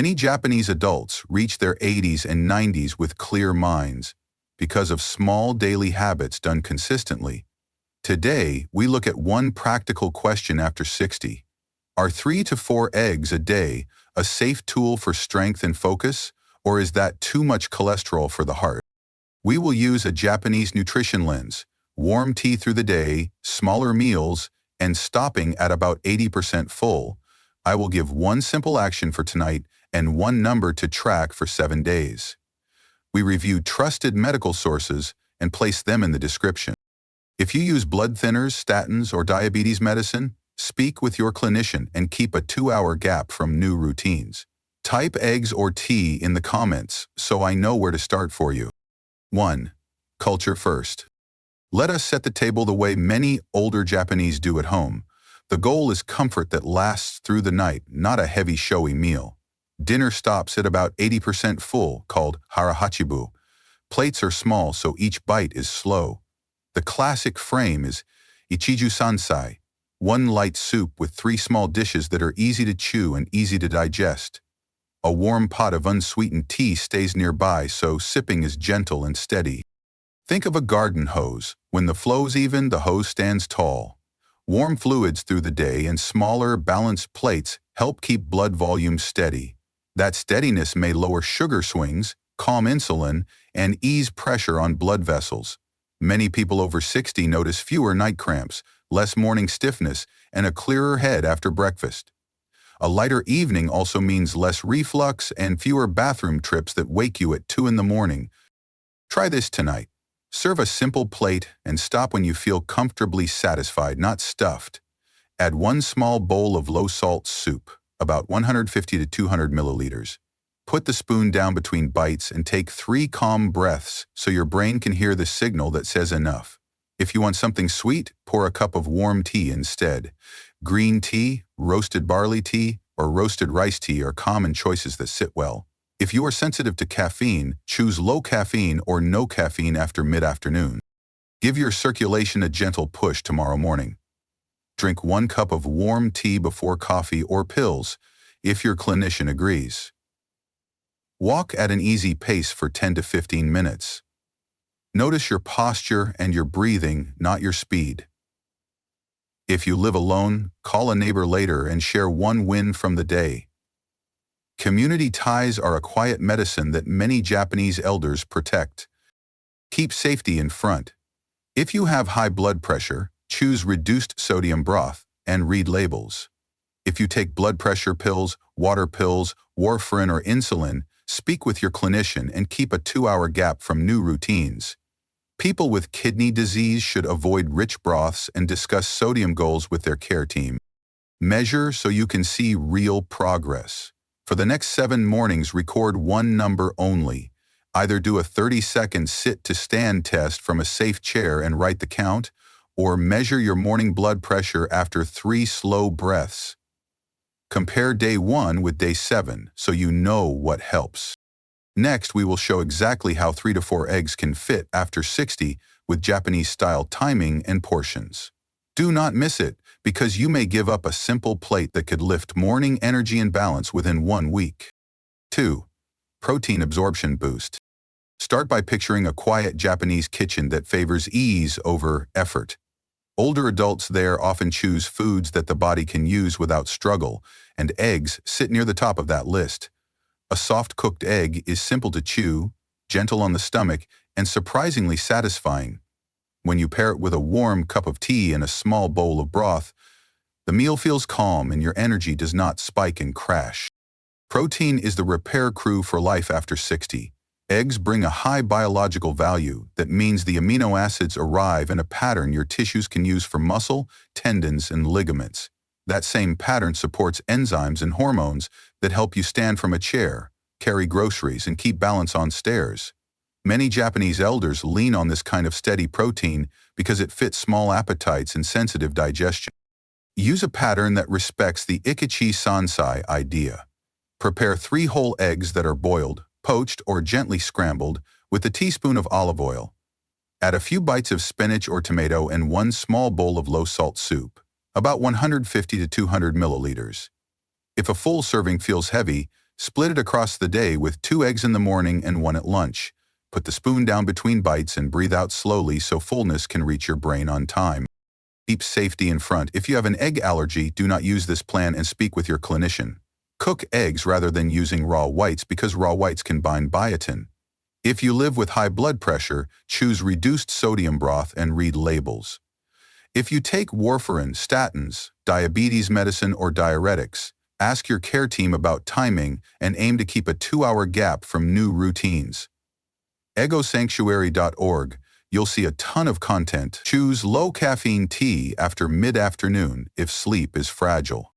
Many Japanese adults reach their 80s and 90s with clear minds because of small daily habits done consistently. Today, we look at one practical question after 60. Are 3 to 4 eggs a day a safe tool for strength and focus, or is that too much cholesterol for the heart? We will use a Japanese nutrition lens, warm tea through the day, smaller meals, and stopping at about 80% full. I will give one simple action for tonight and one number to track for 7 days. We review trusted medical sources and place them in the description. If you use blood thinners, statins, or diabetes medicine, speak with your clinician and keep a 2-hour gap from new routines. Type eggs or tea in the comments so I know where to start for you. 1. Culture first. Let us set the table the way many older Japanese do at home. The goal is comfort that lasts through the night, not a heavy, showy meal. Dinner stops at about 80% full, called harahachibu. Plates are small, so each bite is slow. The classic frame is ichiju sansai, one light soup with 3 small dishes that are easy to chew and easy to digest. A warm pot of unsweetened tea stays nearby, so sipping is gentle and steady. Think of a garden hose. When the flow's even, the hose stands tall. Warm fluids through the day and smaller, balanced plates help keep blood volume steady. That steadiness may lower sugar swings, calm insulin, and ease pressure on blood vessels. Many people over 60 notice fewer night cramps, less morning stiffness, and a clearer head after breakfast. A lighter evening also means less reflux and fewer bathroom trips that wake you at 2 in the morning. Try this tonight. Serve a simple plate and stop when you feel comfortably satisfied, not stuffed. Add 1 small bowl of low-salt soup, about 150 to 200 milliliters. Put the spoon down between bites and take 3 calm breaths so your brain can hear the signal that says enough. If you want something sweet, pour a cup of warm tea instead. Green tea, roasted barley tea, or roasted rice tea are common choices that sit well. If you are sensitive to caffeine, choose low caffeine or no caffeine after mid-afternoon. Give your circulation a gentle push tomorrow morning. Drink 1 cup of warm tea before coffee or pills, if your clinician agrees. Walk at an easy pace for 10 to 15 minutes. Notice your posture and your breathing, not your speed. If you live alone, call a neighbor later and share one win from the day. Community ties are a quiet medicine that many Japanese elders protect. Keep safety in front. If you have high blood pressure, choose reduced sodium broth and read labels. If you take blood pressure pills, water pills, warfarin, or insulin, speak with your clinician and keep a 2-hour gap from new routines. People with kidney disease should avoid rich broths and discuss sodium goals with their care team. Measure so you can see real progress. For the next 7 mornings, record one number only. Either do a 30-second sit-to-stand test from a safe chair and write the count, or measure your morning blood pressure after 3 slow breaths. Compare day 1 with day 7 so you know what helps. Next, we will show exactly how 3 to 4 eggs can fit after 60 with Japanese-style timing and portions. Do not miss it, because you may give up a simple plate that could lift morning energy and balance within 1 week. 2. Protein absorption boost. Start by picturing a quiet Japanese kitchen that favors ease over effort. Older adults there often choose foods that the body can use without struggle, and eggs sit near the top of that list. A soft-cooked egg is simple to chew, gentle on the stomach, and surprisingly satisfying. When you pair it with a warm cup of tea and a small bowl of broth, the meal feels calm and your energy does not spike and crash. Protein is the repair crew for life after 60. Eggs bring a high biological value that means the amino acids arrive in a pattern your tissues can use for muscle, tendons, and ligaments. That same pattern supports enzymes and hormones that help you stand from a chair, carry groceries, and keep balance on stairs. Many Japanese elders lean on this kind of steady protein because it fits small appetites and sensitive digestion. Use a pattern that respects the ikichi sansai idea. Prepare 3 whole eggs that are boiled, poached, or gently scrambled with a teaspoon of olive oil. Add a few bites of spinach or tomato and 1 small bowl of low-salt soup, about 150 to 200 milliliters. If a full serving feels heavy, Split it across the day with 2 eggs in the morning and 1 at lunch. Put the spoon down between bites and breathe out slowly so fullness can reach your brain on time. Keep safety in front. If you have an egg allergy, do not use this plan and speak with your clinician. Cook eggs rather than using raw whites because raw whites can bind biotin. If you live with high blood pressure, choose reduced sodium broth and read labels. If you take warfarin, statins, diabetes medicine, or diuretics, ask your care team about timing and aim to keep a 2-hour gap from new routines. Egosanctuary.org. You'll see a ton of content. Choose low-caffeine tea after mid-afternoon if sleep is fragile.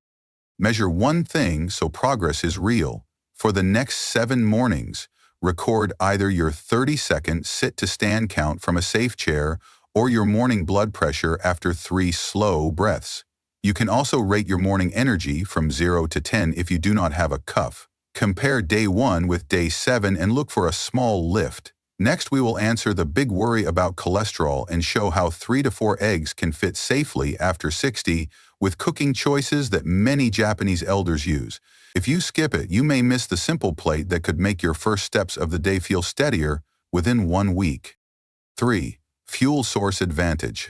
Measure one thing so progress is real. For the next 7 mornings, record either your 30-second sit-to-stand count from a safe chair or your morning blood pressure after 3 slow breaths. You can also rate your morning energy from 0 to 10 if you do not have a cuff. Compare day 1 with day 7 and look for a small lift. Next, we will answer the big worry about cholesterol and show how 3 to 4 eggs can fit safely after 60 with cooking choices that many Japanese elders use. If you skip it, you may miss the simple plate that could make your first steps of the day feel steadier within 1 week. 3. Fuel source advantage.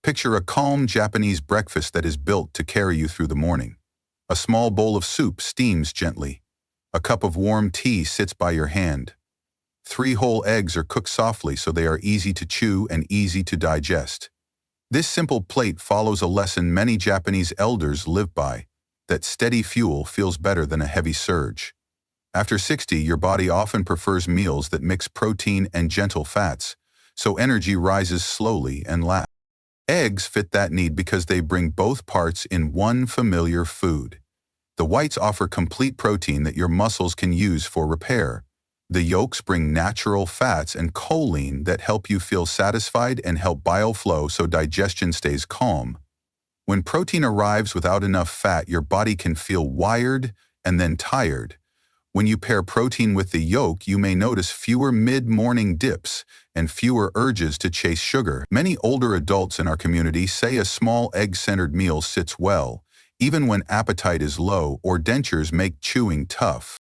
Picture a calm Japanese breakfast that is built to carry you through the morning. A small bowl of soup steams gently. A cup of warm tea sits by your hand. 3 whole eggs are cooked softly so they are easy to chew and easy to digest. This simple plate follows a lesson many Japanese elders live by, that steady fuel feels better than a heavy surge. After 60, your body often prefers meals that mix protein and gentle fats, so energy rises slowly and lasts. Eggs fit that need because they bring both parts in one familiar food. The whites offer complete protein that your muscles can use for repair. The yolks bring natural fats and choline that help you feel satisfied and help bile flow so digestion stays calm. When protein arrives without enough fat, your body can feel wired and then tired. When you pair protein with the yolk, you may notice fewer mid-morning dips and fewer urges to chase sugar. Many older adults in our community say a small egg-centered meal sits well, even when appetite is low or dentures make chewing tough.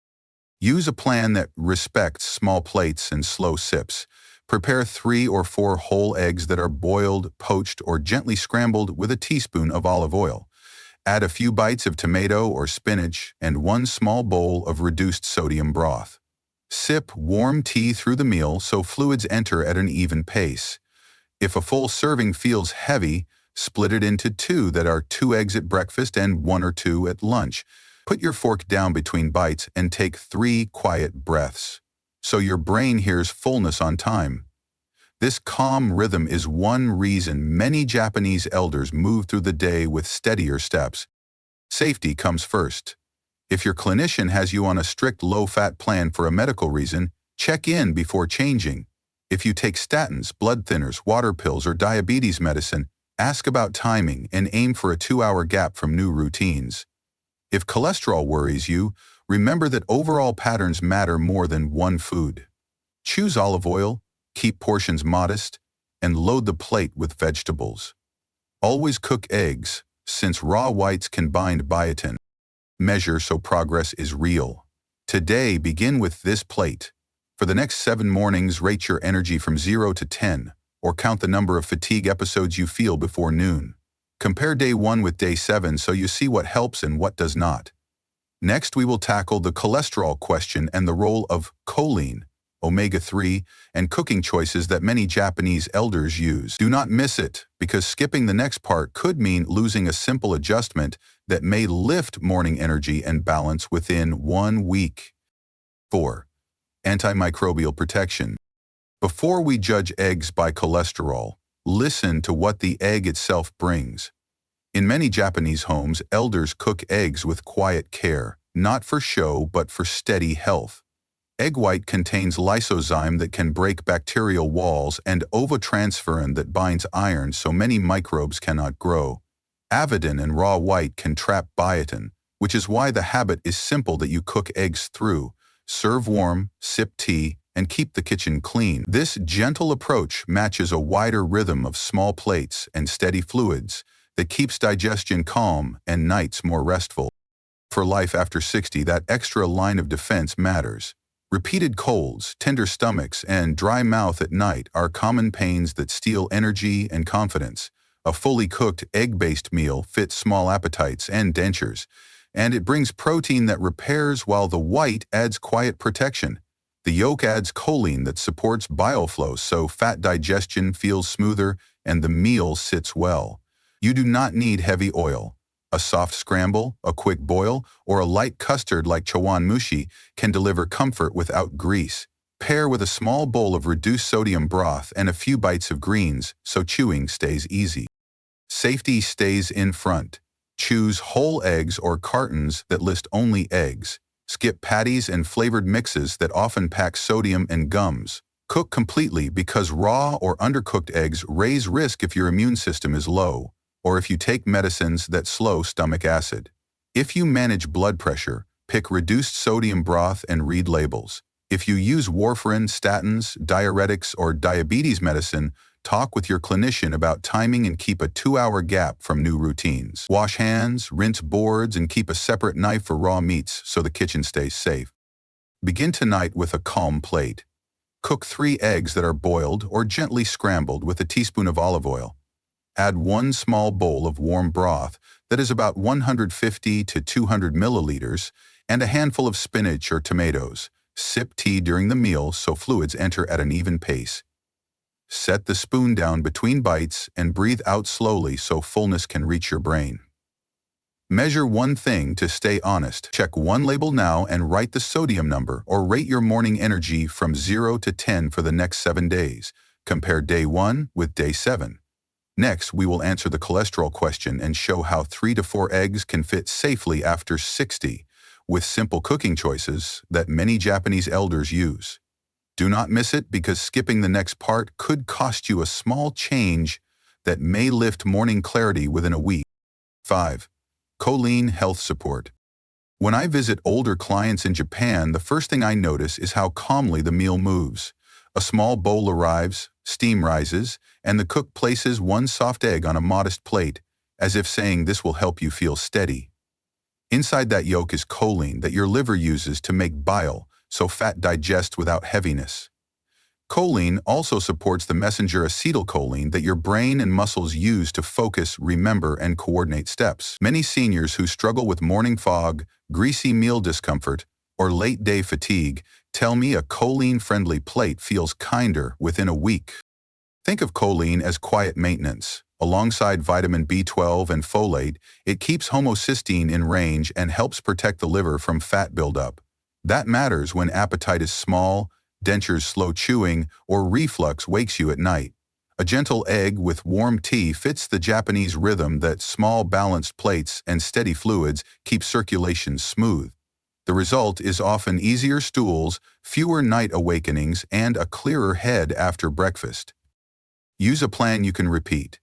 Use a plan that respects small plates and slow sips. Prepare 3 or 4 whole eggs that are boiled, poached, or gently scrambled with a teaspoon of olive oil. Add a few bites of tomato or spinach and 1 small bowl of reduced sodium broth. Sip warm tea through the meal so fluids enter at an even pace. If a full serving feels heavy, split it into 2 that are 2 eggs at breakfast and 1 or 2 at lunch. Put your fork down between bites and take 3 quiet breaths, so your brain hears fullness on time. This calm rhythm is one reason many Japanese elders move through the day with steadier steps. Safety comes first. If your clinician has you on a strict low-fat plan for a medical reason, check in before changing. If you take statins, blood thinners, water pills, or diabetes medicine, ask about timing and aim for a 2-hour gap from new routines. If cholesterol worries you, remember that overall patterns matter more than one food. Choose olive oil, keep portions modest, and load the plate with vegetables. Always cook eggs, since raw whites can bind biotin. Measure so progress is real. Today, begin with this plate. For the next 7 mornings, rate your energy from 0 to 10, or count the number of fatigue episodes you feel before noon. Compare day 1 with day 7 so you see what helps and what does not. Next, we will tackle the cholesterol question and the role of choline, omega-3, and cooking choices that many Japanese elders use. Do not miss it, because skipping the next part could mean losing a simple adjustment that may lift morning energy and balance within 1 week. 4. Antimicrobial protection. Before we judge eggs by cholesterol, listen to what the egg itself brings. In many Japanese homes, elders cook eggs with quiet care, not for show but for steady health. Egg white contains lysozyme that can break bacterial walls and ovotransferin that binds iron so many microbes cannot grow. Avidin in raw white can trap biotin, which is why the habit is simple that you cook eggs through. Serve warm, sip tea, and keep the kitchen clean. This gentle approach matches a wider rhythm of small plates and steady fluids that keeps digestion calm and nights more restful. For life after 60, that extra line of defense matters. Repeated colds, tender stomachs, and dry mouth at night are common pains that steal energy and confidence. A fully cooked, egg-based meal fits small appetites and dentures, and it brings protein that repairs while the white adds quiet protection. The yolk adds choline that supports bile flow so fat digestion feels smoother and the meal sits well. You do not need heavy oil. A soft scramble, a quick boil, or a light custard like chawanmushi can deliver comfort without grease. Pair with a small bowl of reduced sodium broth and a few bites of greens so chewing stays easy. Safety stays in front. Choose whole eggs or cartons that list only eggs. Skip patties and flavored mixes that often pack sodium and gums. Cook completely because raw or undercooked eggs raise risk if your immune system is low, or if you take medicines that slow stomach acid. If you manage blood pressure, pick reduced sodium broth and read labels. If you use warfarin, statins, diuretics, or diabetes medicine, talk with your clinician about timing and keep a 2-hour gap from new routines. Wash hands, rinse boards, and keep a separate knife for raw meats so the kitchen stays safe. Begin tonight with a calm plate. Cook 3 eggs that are boiled or gently scrambled with a teaspoon of olive oil. Add 1 small bowl of warm broth that is about 150 to 200 milliliters and a handful of spinach or tomatoes. Sip tea during the meal so fluids enter at an even pace. Set the spoon down between bites and breathe out slowly so fullness can reach your brain. Measure one thing to stay honest. Check one label now and write the sodium number or rate your morning energy from 0 to 10 for the next 7 days. Compare day 1 with day 7. Next, we will answer the cholesterol question and show how 3 to 4 eggs can fit safely after 60, with simple cooking choices that many Japanese elders use. Do not miss it because skipping the next part could cost you a small change that may lift morning clarity within a week. 5. Choline health support. When I visit older clients in Japan, the first thing I notice is how calmly the meal moves. A small bowl arrives, steam rises, and the cook places 1 soft egg on a modest plate, as if saying this will help you feel steady. Inside that yolk is choline that your liver uses to make bile, so fat digests without heaviness. Choline also supports the messenger acetylcholine that your brain and muscles use to focus, remember, and coordinate steps. Many seniors who struggle with morning fog, greasy meal discomfort, or late-day fatigue tell me a choline-friendly plate feels kinder within a week. Think of choline as quiet maintenance. Alongside vitamin B12 and folate, it keeps homocysteine in range and helps protect the liver from fat buildup. That matters when appetite is small, dentures slow chewing, or reflux wakes you at night. A gentle egg with warm tea fits the Japanese rhythm that small balanced plates and steady fluids keep circulation smooth. The result is often easier stools, fewer night awakenings, and a clearer head after breakfast. Use a plan you can repeat.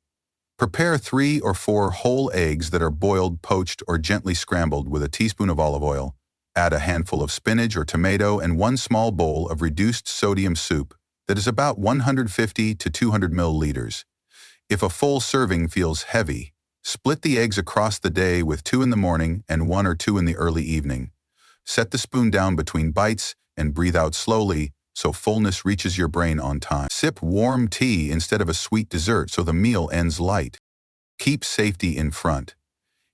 Prepare 3 or 4 whole eggs that are boiled, poached, or gently scrambled with a teaspoon of olive oil. Add a handful of spinach or tomato and 1 small bowl of reduced sodium soup that is about 150 to 200 milliliters. If a full serving feels heavy, split the eggs across the day with 2 in the morning and 1 or 2 in the early evening. Set the spoon down between bites and breathe out slowly so fullness reaches your brain on time. Sip warm tea instead of a sweet dessert so the meal ends light. Keep safety in front.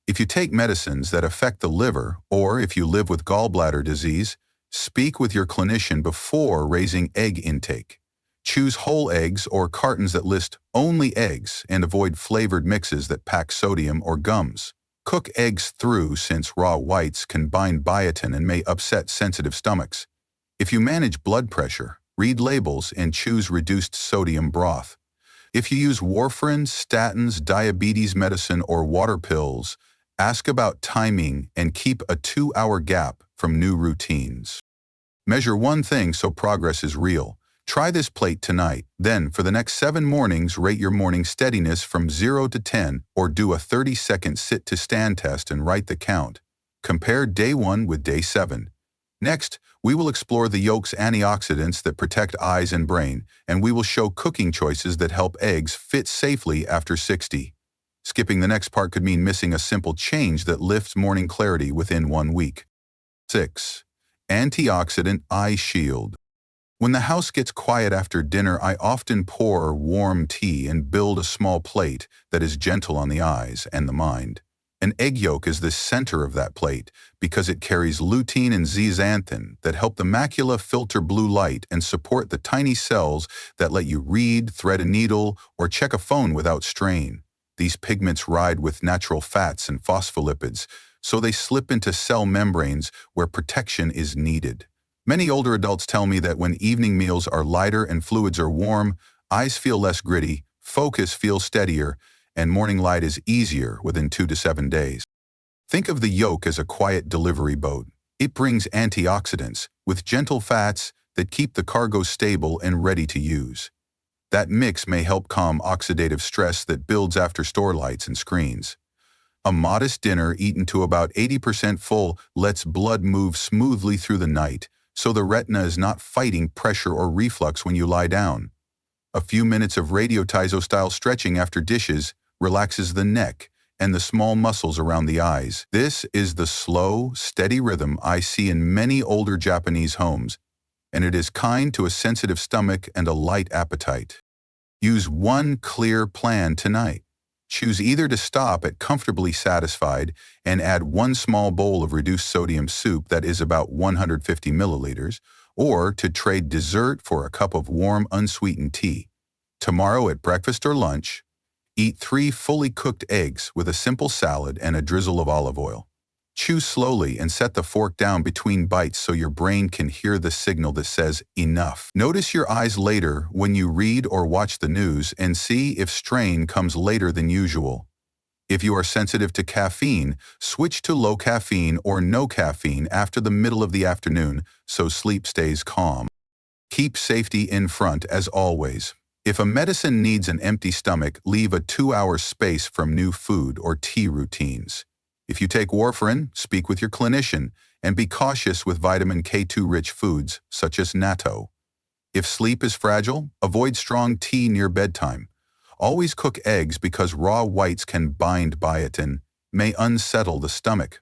If you take medicines that affect the liver, or if you live with gallbladder disease, speak with your clinician before raising egg intake. Choose whole eggs or cartons that list only eggs and avoid flavored mixes that pack sodium or gums. Cook eggs through since raw whites can bind biotin and may upset sensitive stomachs. If you manage blood pressure, read labels and choose reduced sodium broth. If you use warfarin, statins, diabetes medicine, or water pills, ask about timing and keep a 2-hour gap from new routines. Measure one thing so progress is real. Try this plate tonight. Then, for the next 7 mornings, rate your morning steadiness from 0 to 10 or do a 30-second sit-to-stand test and write the count. Compare day 1 with day 7. Next, we will explore the yolk's antioxidants that protect eyes and brain, and we will show cooking choices that help eggs fit safely after 60. Skipping the next part could mean missing a simple change that lifts morning clarity within 1 week. 6. Antioxidant Eye Shield. When the house gets quiet after dinner, I often pour warm tea and build a small plate that is gentle on the eyes and the mind. An egg yolk is the center of that plate because it carries lutein and zeaxanthin that help the macula filter blue light and support the tiny cells that let you read, thread a needle, or check a phone without strain. These pigments ride with natural fats and phospholipids, so they slip into cell membranes where protection is needed. Many older adults tell me that when evening meals are lighter and fluids are warm, eyes feel less gritty, focus feels steadier, and morning light is easier within 2 to 7 days. Think of the yolk as a quiet delivery boat. It brings antioxidants with gentle fats that keep the cargo stable and ready to use. That mix may help calm oxidative stress that builds after store lights and screens. A modest dinner eaten to about 80% full lets blood move smoothly through the night, so the retina is not fighting pressure or reflux when you lie down. A few minutes of radio-tizo-style stretching after dishes relaxes the neck and the small muscles around the eyes. This is the slow, steady rhythm I see in many older Japanese homes, and it is kind to a sensitive stomach and a light appetite. Use one clear plan tonight. Choose either to stop at comfortably satisfied and add one small bowl of reduced sodium soup that is about 150 milliliters, or to trade dessert for a cup of warm, unsweetened tea. Tomorrow at breakfast or lunch, eat 3 fully cooked eggs with a simple salad and a drizzle of olive oil. Chew slowly and set the fork down between bites so your brain can hear the signal that says enough. Notice your eyes later when you read or watch the news and see if strain comes later than usual. If you are sensitive to caffeine, switch to low caffeine or no caffeine after the middle of the afternoon so sleep stays calm. Keep safety in front as always. If a medicine needs an empty stomach, leave a 2-hour space from new food or tea routines. If you take warfarin, speak with your clinician and be cautious with vitamin K2-rich foods such as natto. If sleep is fragile, avoid strong tea near bedtime. Always cook eggs because raw whites can bind biotin, may unsettle the stomach.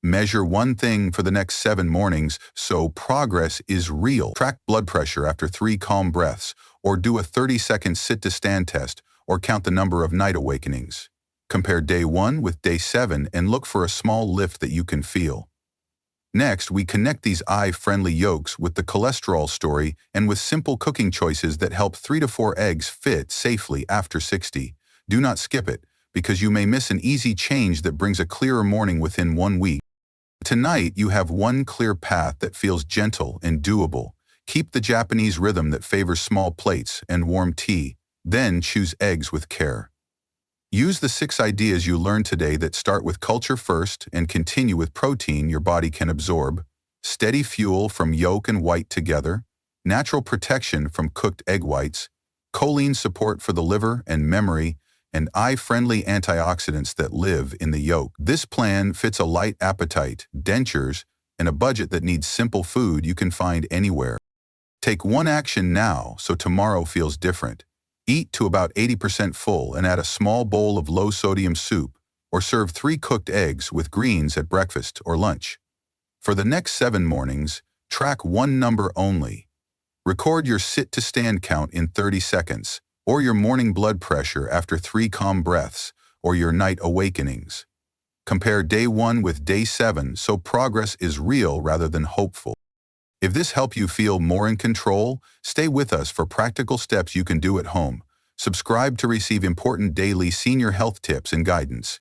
Measure one thing for the next 7 mornings so progress is real. Track blood pressure after 3 calm breaths, or do a 30-second sit-to-stand test, or count the number of night awakenings. Compare day 1 with day 7 and look for a small lift that you can feel. Next, we connect these eye-friendly yolks with the cholesterol story and with simple cooking choices that help 3 to 4 eggs fit safely after 60. Do not skip it, because you may miss an easy change that brings a clearer morning within 1 week. Tonight, you have one clear path that feels gentle and doable. Keep the Japanese rhythm that favors small plates and warm tea, then choose eggs with care. Use the 6 ideas you learned today that start with culture first and continue with protein your body can absorb, steady fuel from yolk and white together, natural protection from cooked egg whites, choline support for the liver and memory, and eye-friendly antioxidants that live in the yolk. This plan fits a light appetite, dentures, and a budget that needs simple food you can find anywhere. Take one action now so tomorrow feels different. Eat to about 80% full and add a small bowl of low-sodium soup, or serve 3 cooked eggs with greens at breakfast or lunch. For the next 7 mornings, track one number only. Record your sit-to-stand count in 30 seconds, or your morning blood pressure after 3 calm breaths, or your night awakenings. Compare day 1 with day 7 so progress is real rather than hopeful. If this helped you feel more in control, stay with us for practical steps you can do at home. Subscribe to receive important daily senior health tips and guidance.